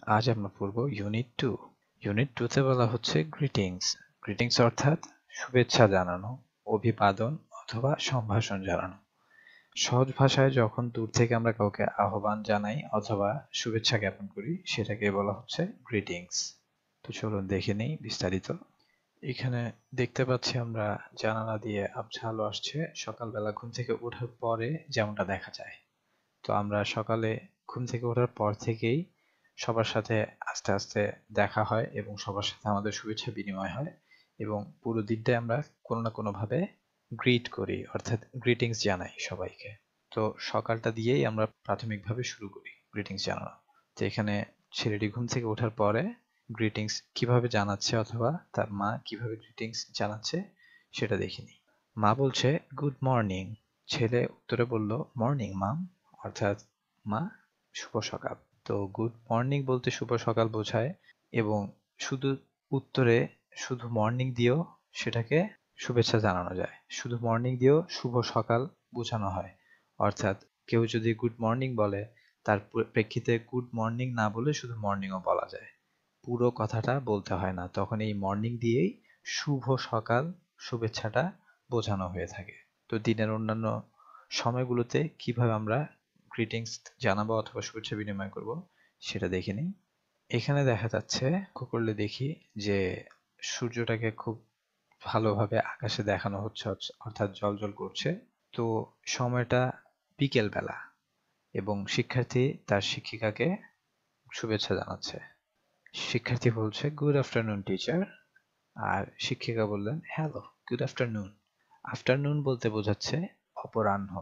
আজ আমরা পড়ব ইউনিট 2। ইউনিট 2 তে বলা হচ্ছে গ্রিটিংস। গ্রিটিংস অর্থাৎ শুভেচ্ছা জানানো, অভিবাদন অথবা সম্ভাষণ জানানো। সহজ ভাষায় যখন দূর থেকে আমরা কাউকে আহ্বান জানাই অথবা শুভেচ্ছা জ্ঞাপন করি সেটাকে বলা হচ্ছে গ্রিটিংস। তো চলুন দেখে নেই বিস্তারিত। এখানে দেখতে পাচ্ছি আমরা জানালা দিয়ে আবছা আলো আসছে সকালবেলা ঘুম থেকে ওঠার পরে যেমনটা দেখা যায়। তো আমরা সকালে ঘুম থেকে ওঠার পর থেকেই সবার সাথে আস্তে আস্তে দেখা হয় এবং সবার সাথে আমাদের শুভেচ্ছা বিনিময় হয় এবং পুরো দিনটাই আমরা কোনো না কোনো ভাবে গ্রিট করি অর্থাৎ গ্রিটিংস জানাই সবাইকে। তো সকালটা দিয়েই আমরা প্রাথমিকভাবে শুরু করি গ্রিটিংস জানানো। তো এখানে ছেলেটি ঘুম থেকে ওঠার পরে গ্রিটিংস কিভাবে জানাচ্ছে অথবা তার মা কিভাবে গ্রিটিংস জানাচ্ছে সেটা দেখিনি। মা বলছে গুড মর্নিং, ছেলে উত্তরে বলল মর্নিং মাম, অর্থাৎ মা শুভ সকাল। তো গুড মর্নিং বলতে শুভ সকাল বোঝায় এবং শুধু উত্তরে শুধু মর্নিং দিয়েও সেটাকে শুভেচ্ছা জানানো যায়। শুধু মর্নিং দিয়েও শুভ সকাল বোঝানো হয়। অর্থাৎ কেউ যদি গুড মর্নিং বলে তার প্রেক্ষিতে গুড মর্নিং না বলে শুধু মর্নিংও বলা যায়। পুরো কথাটা বলতে হয় না, তখন এই মর্নিং দিয়েই শুভ সকাল শুভেচ্ছাটা বোঝানো হয়ে থাকে। তো দিনের অন্যান্য সময়গুলোতে কিভাবে আমরা গ্রিটিংস জানাবো অথবা শুভেচ্ছা বিনিময় করব সেটা দেখে নিই। এখানে দেখা যাচ্ছে লক্ষ্য করলে দেখি যে সূর্যটাকে খুব ভালোভাবে আকাশে দেখানো হচ্ছে, অর্থাৎ জ্বলজ্বল করছে। তো সময়টা বিকেল বেলা এবং শিক্ষার্থী তার শিক্ষিকাকে শুভেচ্ছা জানাচ্ছে। শিক্ষার্থী বলছে গুড আফটারনুন টিচার, আর শিক্ষিকা বললেন হ্যালো গুড আফটারনুন। আফটারনুন বলতে বোঝাচ্ছে অপরাহ্ন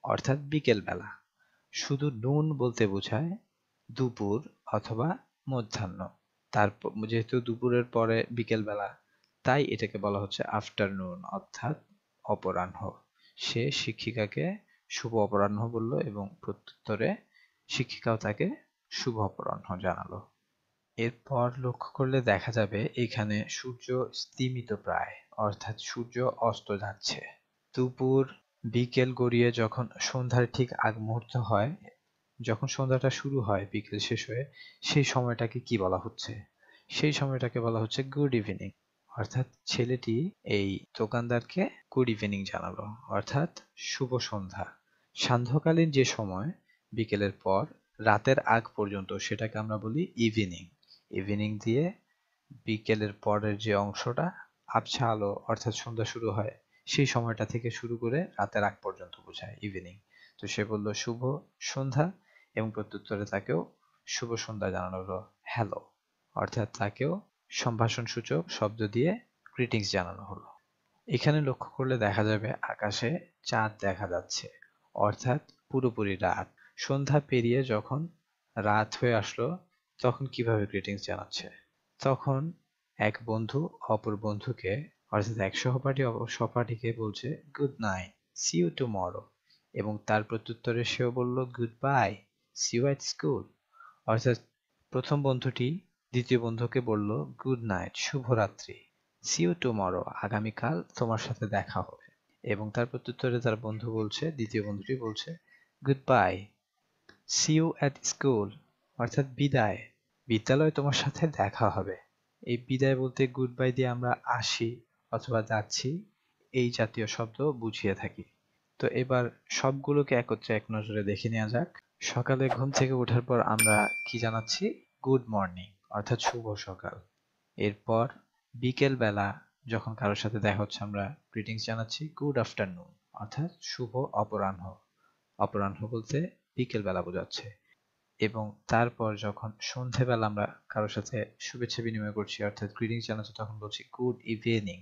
অর্থাৎ বিকেল বেলা। শুধু নুন বলতে বোঝায় দুপুর অথবা মধ্যাহ্ন। যেহেতু দুপুরের পরে বিকেল বেলা, তাই এটাকে বলা হচ্ছে আফটারনুন অর্থাৎ অপরাহ্ন। সে শিক্ষিকাকে শুভ অপরাহ্ন বলল এবং প্রত্যুত্তরে শিক্ষিকাও তাকে শুভ অপরাহ্ন জানালো। এরপর লক্ষ্য করলে দেখা যাবে এখানে সূর্য স্তিমিত প্রায়, অর্থাৎ সূর্য অস্ত যাচ্ছে। দুপুর বিকেল গড়িয়ে যখন সন্ধ্যার ঠিক আগ মুহূর্ত হয়, যখন সন্ধ্যাটা শুরু হয় বিকেল শেষ হয়ে, সেই সময়টাকে কি বলা হচ্ছে? সেই সময়টাকে বলা হচ্ছে গুড ইভিনিং। অর্থাৎ ছেলেটি এই দোকানদারকে গুড ইভিনিং জানালো, অর্থাৎ শুভ সন্ধ্যা। সান্ধ্যকালীন যে সময় বিকেলের পর রাতের আগ পর্যন্ত সেটাকে আমরা বলি ইভিনিং। ইভিনিং দিয়ে বিকেলের পরের যে অংশটা আবছা আলো অর্থাৎ সন্ধ্যা শুরু হয়, সেই সময়টা থেকে শুরু করে রাতের আগ পর্যন্ত বোঝায় ইভিনিং। তো সে বলল শুভ সন্ধ্যা এবং প্রত্যুত্তরে তাকেও শুভ সন্ধ্যা জানানো হলো হ্যালো, অর্থাৎ তাকেও সম্ভাষণ সূচক শব্দ দিয়ে গ্রিটিংস জানানো হলো। এখানে লক্ষ্য করলে দেখা যাবে আকাশে চাঁদ দেখা যাচ্ছে, অর্থাৎ পুরোপুরি রাত। সন্ধ্যা পেরিয়ে যখন রাত হয়ে আসলো তখন কিভাবে গ্রিটিংস জানাচ্ছে? তখন এক বন্ধু অপর বন্ধুকে অর্থাৎ এক সহপাঠী অপর সহপাঠীকে বলছে good night, see you tomorrow, এবং তার প্রত্যুত্তরে সেও বলল good bye, see you at school. অর্থাৎ প্রথম বন্ধুটি দ্বিতীয় বন্ধুকে বলল গুড নাইট, শুভরাত্রি, সি ইউ টুমরো, আগামীকাল তোমার সাথে দেখা হবে। এবং তার প্রত্যুত্তরে তার বন্ধু বলছে, দ্বিতীয় বন্ধুটি বলছে good bye, see you at school, অর্থাৎ বিদায়, বিদ্যালয়ে তোমার সাথে দেখা হবে। এই বিদায় বলতে গুড বাই দিয়ে আমরা আসি অথবা যাচ্ছি এই জাতীয় শব্দ বুঝিয়ে থাকি। তো এবার সবগুলোকে একত্রে এক নজরে দেখে নেওয়া যাক। সকালে ঘুম থেকে ওঠার পর আমরা কি জানাচ্ছি? গুড মর্নিং অর্থাৎ শুভ সকাল। এরপর বিকেল বেলা যখন কারোর সাথে দেখা হচ্ছে আমরা গ্রিটিংস জানাচ্ছি গুড আফটারনুন অর্থাৎ শুভ অপরাহ্ন। অপরাহ্ন বলতে বিকেল বেলা বোঝাচ্ছে। এবং তারপর যখন সন্ধেবেলা আমরা কারোর সাথে শুভেচ্ছা বিনিময় করছি অর্থাৎ গ্রিটিংস জানাচ্ছি তখন বলছি গুড ইভিনিং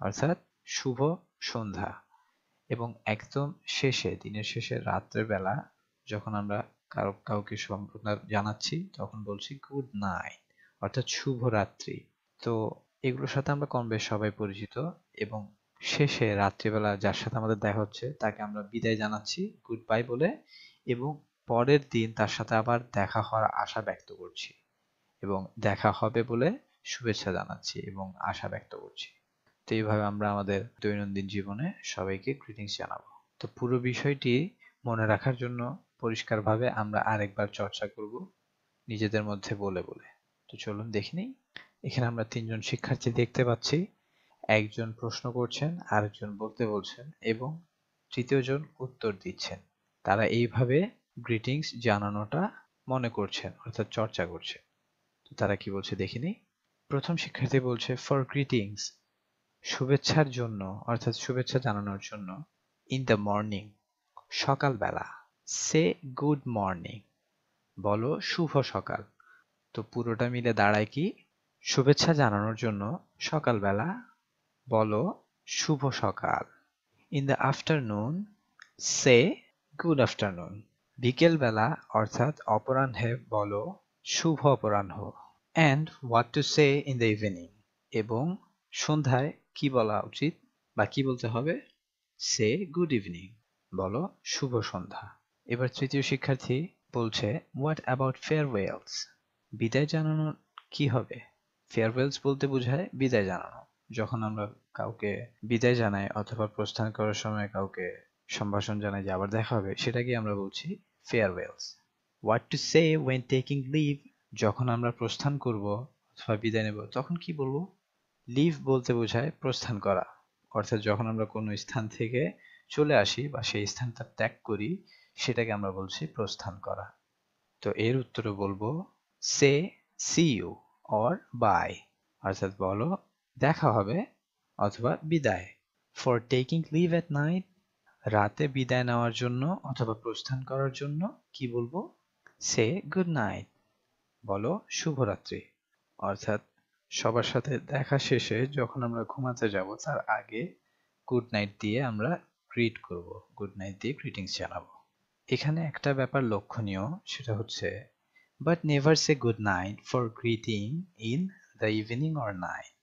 অর্থাৎ শুভ সন্ধ্যা। এবং একদম শেষে দিনের শেষে রাত্রের বেলা যখন আমরা কাউকে সম্বোধনা জানাচ্ছি তখন বলছি গুড নাইট অর্থাৎ শুভরাত্রি। তো এগুলোর সাথে আমরা কম বেশ সবাই পরিচিত এবং শেষে রাত্রিবেলা যার সাথে আমাদের দেখা হচ্ছে তাকে আমরা বিদায় জানাচ্ছি গুড বাই বলে এবং পরের দিন তার সাথে আবার দেখা হওয়ার আশা ব্যক্ত করছি এবং দেখা হবে বলে শুভেচ্ছা জানাচ্ছি এবং আশা ব্যক্ত করছি। তো এইভাবে আমরা আমাদের দৈনন্দিন জীবনে সবাইকে গ্রিটিংস জানাবো। তো পুরো বিষয়টি মনে রাখার জন্য পরিষ্কারভাবে আমরা আরেকবার চর্চা করব। নিজেদের মধ্যে বলে বলে। তো চলুন দেখে নিই। এখানে আমরা তিনজন শিক্ষার্থী দেখতে পাচ্ছি। একজন প্রশ্ন করছেন, আরেকজন বলতে বলছেন এবং তৃতীয়জন উত্তর দিচ্ছেন। তারা এইভাবে গ্রিটিংস জানানোটা মনে করছেন, অর্থাৎ চর্চা করছে। তো তারা কি বলছে দেখে নিই। প্রথম শিক্ষার্থী বলছে ফর গ্রিটিংস, শুভেচ্ছার জন্য অর্থাৎ শুভেচ্ছা জানানোর জন্য। ইন দ্য মর্নিং, সকালবেলা। সে গুড মর্নিং, বলো শুভ সকাল। তো পুরোটা মিলে দাঁড়ায় কি, শুভেচ্ছা জানানোর জন্য সকালবেলা বলো শুভ সকাল। In the afternoon, say good afternoon. বিকেলবেলা অর্থাৎ অপরাহ্নে বলো শুভ অপরাহ্ন। And what to say in the evening, এবং সন্ধ্যায় কি বলা উচিত বা কি বলতে হবে, সে গুড ইভিনিং, বলো শুভ সন্ধ্যা। এবার তৃতীয় শিক্ষার্থী বলছে হোয়াট অ্যাবাউট ফেয়ারওয়েলস, বিদায় জানানো কি হবে। ফেয়ারওয়েলস বলতে বোঝায় বিদায় জানানো। যখন আমরা কাউকে বিদায় জানাই অথবা প্রস্থান করার সময় কাউকে সম্ভাষণ জানাই যে আবার দেখা হবে, সেটাকে আমরা বলছি farewells. What to say when taking leave, যখন আমরা প্রস্থান করব অথবা বিদায় নেব তখন কি বলবো। লিভ বলতে বোঝায় প্রস্থান করা, অর্থাৎ যখন আমরা কোনো স্থান থেকে চলে আসি বা সেই স্থানটা ত্যাগ করি, সেটাকে আমরা বলছি প্রস্থান করা। তো এর উত্তরে বলবো সে সি ইউ অর বাই, অর্থাৎ বলো দেখা হবে অথবা বিদায়। For taking live at night, রাতে বিদায় নেওয়ার জন্য অথবা প্রস্থান করার জন্য কি বলবো, সে গুড নাইট, বলো শুভরাত্রি। অর্থাৎ সবার সাথে দেখা শেষে যখন আমরা ঘুমাতে যাব তার আগে গুড নাইট দিয়ে আমরা গ্রিট করব, গুড নাইট দিয়ে গ্রিটিংস জানাবো। এখানে একটা ব্যাপার লক্ষণীয়, সেটা হচ্ছে but never say good night for greeting in the evening or night,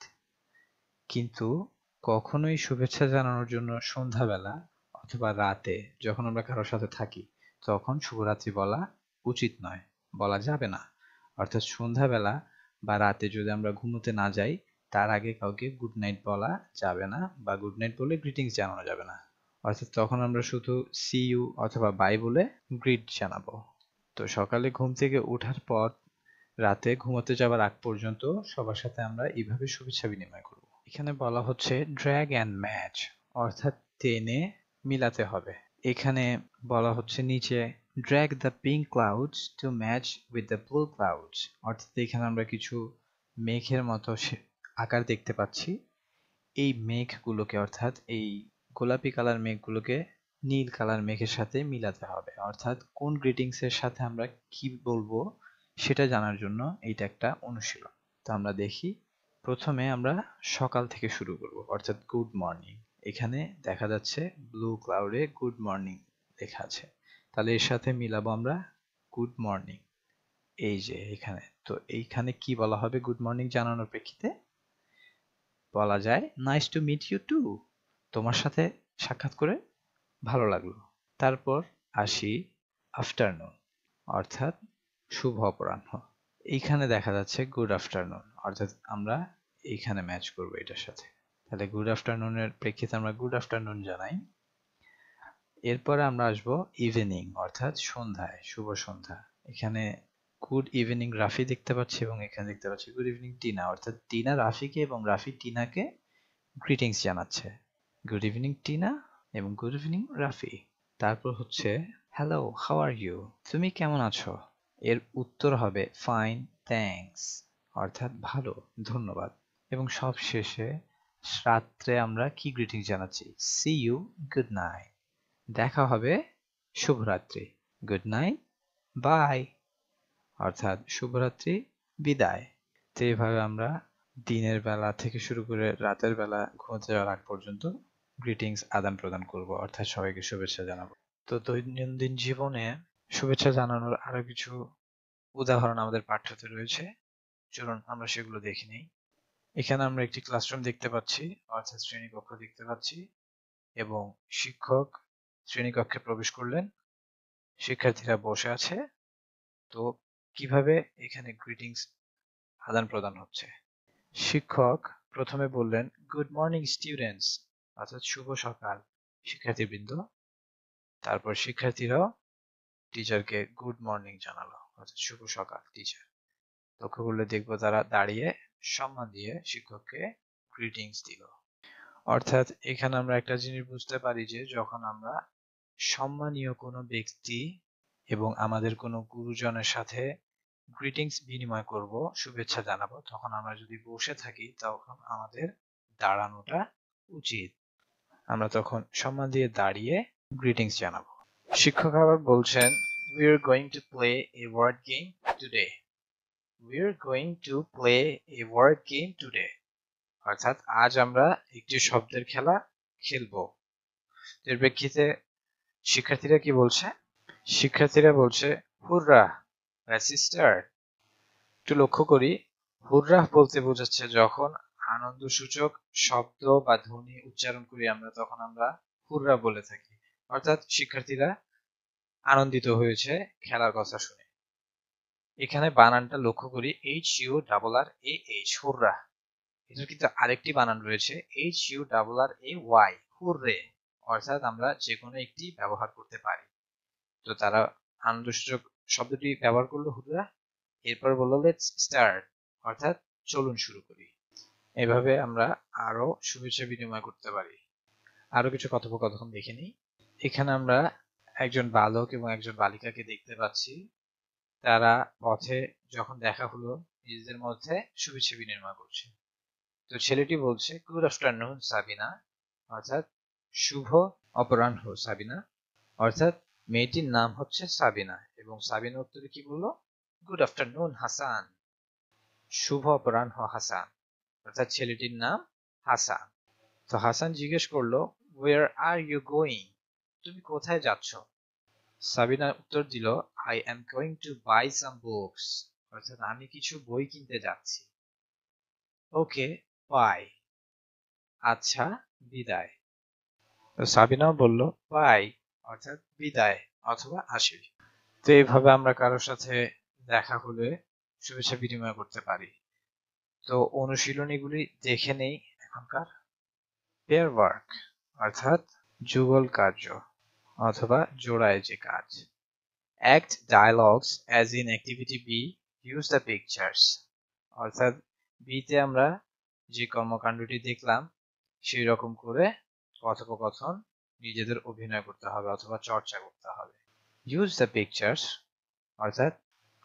কিন্তু কখনোই শুভেচ্ছা জানানোর জন্য সন্ধ্যাবেলা অথবা রাতে যখন আমরা কারোর সাথে থাকি তখন শুভরাত্রি বলা উচিত নয়, বলা যাবে না। অর্থাৎ সন্ধ্যাবেলা বা রাতে যদি আমরা ঘুমোতে না যাই তার আগে কাউকে গুড নাইট বলা যাবে না, বা গুড নাইট বলে গ্রিটিংস জানানো যাবে না। অর্থাৎ তখন আমরা শুধু সি ইউ অথবা বাই বলে গ্রিট জানাবো। তো সকালে ঘুম থেকে ওঠার পর রাতে ঘুমোতে যাবার আগ পর্যন্ত সবার সাথে আমরা এইভাবে শুভেচ্ছা বিনিময় করব। এখানে বলা হচ্ছে ড্র্যাগ অ্যান্ড ম্যাচ, অর্থাৎ টেনে মিলাতে হবে। এখানে বলা হচ্ছে নিচে drag the pink clouds to match with the blue clouds, অর্থাৎ এখানে আমরা কিছু মেঘের মতো আকার দেখতে পাচ্ছি। এই মেঘগুলোকে অর্থাৎ এই গোলাপি কালার মেঘগুলোকে নীল কালার মেঘের সাথে মিলাতে হবে, অর্থাৎ কোন গ্রিটিংস এর সাথে আমরা কি বলবো সেটা জানার জন্য এইটা একটা অনুশীলন। তো আমরা দেখি, প্রথমে আমরা সকাল থেকে শুরু করব, অর্থাৎ গুড মর্নিং। এখানে দেখা যাচ্ছে ব্লু ক্লাউডে গুড মর্নিং লেখা আছে, তাহলে এর সাথে মিলাবো আমরা গুড মর্নিং। এই যে এখানে, তো এইখানে কি বলা হবে গুড মর্নিং জানানোর প্রেক্ষিতে, বলা যায় nice to meet you too, তোমার সাথে সাক্ষাৎ করে ভালো লাগলো। তারপর আসি আফটারনুন, অর্থাৎ শুভ অপরাহ্ন। এইখানে দেখা যাচ্ছে গুড আফটারনুন, অর্থাৎ আমরা এইখানে ম্যাচ করবো এটার সাথে। তাহলে গুড আফটারনুনের প্রেক্ষিতে আমরা গুড আফটারনুন জানাই। এরপরে আমরা আসবো ইভিনিং, অর্থাৎ সন্ধ্যায়, শুভ সন্ধ্যা। এখানে গুড ইভিনিং রাফি দেখতে পাচ্ছি এবং এখানে দেখতে পাচ্ছি গুড ইভিনিং টিনা, অর্থাৎ টিনা রাফিকে এবং রাফি টিনাকে গ্রিটিংস জানাচ্ছে। গুড ইভিনিং টিনা এবং গুড ইভিনিং রাফি। তারপর হচ্ছে হ্যালো হাউ আর ইউ, তুমি কেমন আছো। এর উত্তর হবে ফাইন থ্যাঙ্কস, অর্থাৎ ভালো ধন্যবাদ। এবং সব শেষে রাত্রে আমরা কি গ্রিটিং জানাচ্ছি, সি ইউ গুড নাইট, দেখা হবে শুভরাত্রি, গুড নাইট বাই, অর্থাৎ শুভরাত্রি বিদায়। তো এইভাবে আমরা দিনের বেলা থেকে শুরু করে রাতের বেলা ঘুমোতে যাওয়ার আগ পর্যন্ত গ্রিটিংস আদান প্রদান করব, অর্থাৎ সবাইকে শুভেচ্ছা জানাবো। তো দৈনন্দিন জীবনে শুভেচ্ছা জানানোর আরো কিছু উদাহরণ আমাদের পাঠ্যতে রয়েছে, চলুন আমরা সেগুলো দেখে নিই। এখানে আমরা একটি ক্লাসরুম দেখতে পাচ্ছি, অর্থাৎ শ্রেণীকক্ষ দেখতে পাচ্ছি, এবং শিক্ষক শ্রেণীকক্ষে প্রবেশ করলেন, শিক্ষার্থীরা বসে আছে। তো কিভাবে এখানে গ্রিটিংস আদান প্রদান হচ্ছে, শিক্ষক প্রথমে বললেন গুড মর্নিং স্টুডেন্টস, অর্থাৎ শুভ সকাল শিক্ষার্থীবৃন্দ। তারপর শিক্ষার্থীরাও টিচারকে গুড মর্নিং জানালো। অর্থাৎ শুভ সকাল টিচার। লক্ষ্য করলে দেখবো তারা দাঁড়িয়ে সম্মান দিয়ে শিক্ষককে গ্রিটিংস দিল। অর্থাৎ এখানে আমরা একটা জিনিস বুঝতে পারি যে যখন আমরা সম্মানীয় কোনো ব্যক্তি এবং আমাদের কোনো গুরুজনের সাথে গ্রিটিংস বিনিময় করব, শুভেচ্ছা জানাবো, তখন আমরা যদি বসে থাকি তখন আমাদের দাঁড়ানোটা উচিত। আমরা তখন সম্মান দিয়ে দাঁড়িয়ে গ্রিটিংস জানাবো। শিক্ষক আবার বলছেন, we are going to play a word game today. We are going to play a word game today. অর্থাৎ আজ আমরা একটি শব্দের খেলা খেলবো। এর প্রেক্ষিতে শিক্ষার্থীরা কি বলছে? শিক্ষার্থীরা বলছে হুররা, সিস্টার। একটু লক্ষ্য করি, হুররা বলতে বোঝাচ্ছে যখন আনন্দসূচক শব্দ বা ধ্বনি উচ্চারণ করি আমরা, তখন আমরা হুররা বলে থাকি। অর্থাৎ শিক্ষার্থীরা আনন্দিত হয়েছে খেলার কথা শুনে। এখানে বানানটা লক্ষ্য করি, HURRAH, হুররা। এটার কিন্তু আরেকটি বানান রয়েছে, HURRAY, হুররে। অর্থাৎ আমরা যে কোনো একটি ব্যবহার করতে পারি। তো তারা আনন্দসূচক শব্দটি ব্যবহার করলো হুররা, এরপর বললো লেটস স্টার্ট, অর্থাৎ চলুন শুরু করি। এভাবে আমরা আরো শুভেচ্ছা বিনিময় করতে পারি। আরো কিছু কথোপকথন দেখে নিই। এখানে আমরা একজন বালক এবং একজন বালিকাকে দেখতে পাচ্ছি। তারা পথে যখন দেখা হলো নিজেদের মধ্যে শুভেচ্ছা বিনিময় করছে। তো ছেলেটি বলছে গুড আফটারনুন সাবিনা, অর্থাৎ শুভ অপরাহ্ন সাবিনা। অর্থাৎ মেয়েটির নাম হচ্ছে সাবিনা এবং সাবিনা উত্তরে কি বললো? গুড আফটারনুন হাসান, শুভ অপরাহ্ন হাসান। অর্থাৎ ছেলেটির নাম হাসান। তো হাসান জিজ্ঞেস করলো ওয়ের আর ইউ গোয়িং, তুমি কোথায় যাচ্ছ? সাবিনা উত্তর দিল I am going to buy some books, অর্থাৎ আমি কিছু বই কিনতে যাচ্ছি। ওকে বাই, আচ্ছা বিদায়। তো সাবিনাও বলল বাই, অর্থাৎ বিদায় অথবা আসি। তো এইভাবে আমরা কারোর সাথে দেখা হলে শুভেচ্ছা বিনিময় করতে পারি। তো অনুশীলনীগুলি দেখে নেই এখনকার। পেয়ার ওয়ার্ক অর্থাৎ যুগল কার্য অথবা জোড়ায় যে কাজ। Act dialogues as in activity B, use the pictures. অর্থাৎ বিতে আমরা যে কর্মকাণ্ডটি দেখলাম সেই রকম করে কথোপকথন নিজেদের অভিনয় করতে হবে অথবা চর্চা করতে হবে। Use the pictures অর্থাৎ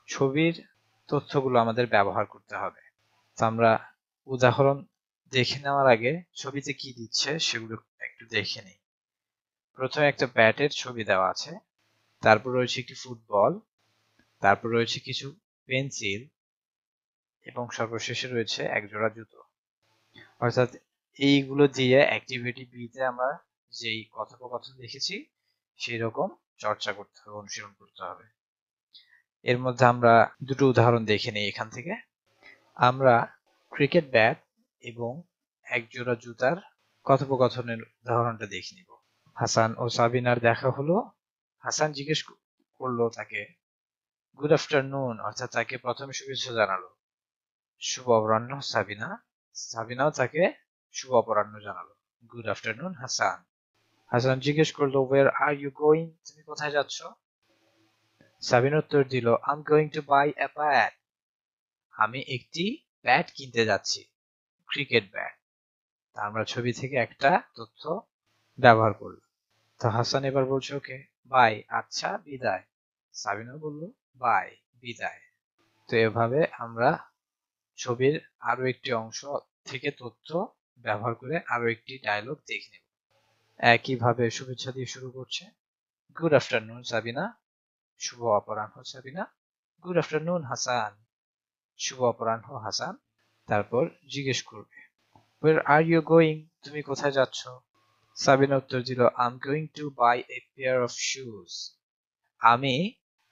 ছবির তথ্যগুলো আমাদের ব্যবহার করতে হবে। তো আমরা উদাহরণ দেখে নেওয়ার আগে ছবিতে কি দিচ্ছে সেগুলো একটু দেখে নিই। প্রথমে একটা ব্যাটের ছবি দেওয়া আছে, তারপর রয়েছে একটি ফুটবল, তারপর রয়েছে কিছু পেন্সিল এবং সর্বশেষে রয়েছে একজোড়া জুতো। অর্থাৎ এইগুলো দিয়ে অ্যাক্টিভিটি বিতে আমরা যেই কথোপকথন দেখেছি সেই রকম চর্চা করতে হবে, অনুশীলন করতে হবে। এর মধ্যে আমরা দুটো উদাহরণ দেখে নিই এখান থেকে। আমরা ক্রিকেট ব্যাট এবং একজোড়া জুতার কথোপকথনের উদাহরণটা দেখে নিব। হাসান ও সাবিনার দেখা হলো। হাসান জিজ্ঞেস করলো তাকে গুড আফটারনুন, অর্থাৎ তাকে প্রথমে শুভেচ্ছা জানালো। শুভ অপরাহ্ন সাবিনা, সাবিনাও তাকে শুভ অপরাহ্ন জানালো। Good afternoon Hasan. হাসান জিজ্ঞেস করলো ওয়ের আর ইউ গোয়িং, তুমি কোথায় যাচ্ছ? সাবিনা উত্তর দিল I am going to buy a bat, আমি একটি ব্যাট কিনতে যাচ্ছি, ক্রিকেট ব্যাট। আমরা ছবি থেকে একটা তথ্য ব্যবহার করলাম। তো হাসান এবার বলছে ওকে বাই, আচ্ছা বিদায়। সাবিনা বলল বাই, বিদায়। তো এভাবে আমরা ছবির আরো একটি অংশ থেকে তথ্য ব্যবহার করে আরো একটি ডায়লগ দেখে নেব। একইভাবে শুভেচ্ছা দিয়ে শুরু করছে গুড আফটারনুন সাবিনা, শুভ অপরাহ্ন সাবিনা। গুড আফটারনুন হাসান, শুভ অপরাহ্ন হাসান। তারপর জিজ্ঞেস করবে ওয়ের আর ইউ গোয়িং, তুমি কোথায় যাচ্ছ? সাবিনা উত্তর দিল I am going to buy a pair of shoes, আমি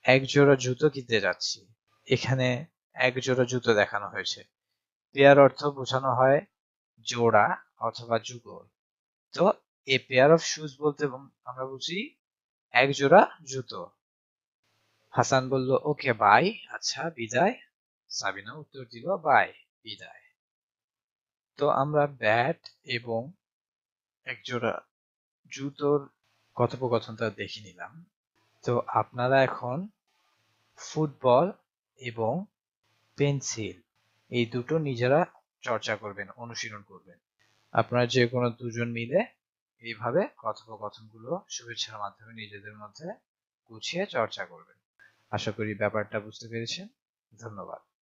এক জোড়া জুতো কিনতে যাচ্ছি। এখানে এক জোড়া জুতো দেখানো হয়েছে। পেয়ার অর্থ বোঝানো হয় জোড়া অথবা যুগল। তো এ পেয়ার অফ শুজ বলতে আমরা বুঝি এক জোড়া জুতো। হাসান বলল ওকে বাই, আচ্ছা বিদায়। সাবিনা উত্তর দিল বাই, বিদায়। তো আমরা ব্যাট এবং এক জোড়া জুতোর কথোপকথনটা দেখে নিলাম। তো আপনারা এখন ফুটবল এবং পেন্সিল এই দুটো নিজেরা চর্চা করবেন, অনুশীলন করবেন। আপনারা যে কোনো দুজন মিলে এইভাবে কথোপকথনগুলো শুভেচ্ছার মাধ্যমে নিজেদের মধ্যে গুছিয়ে চর্চা করবেন। আশা করি ব্যাপারটা বুঝতে পেরেছেন। ধন্যবাদ।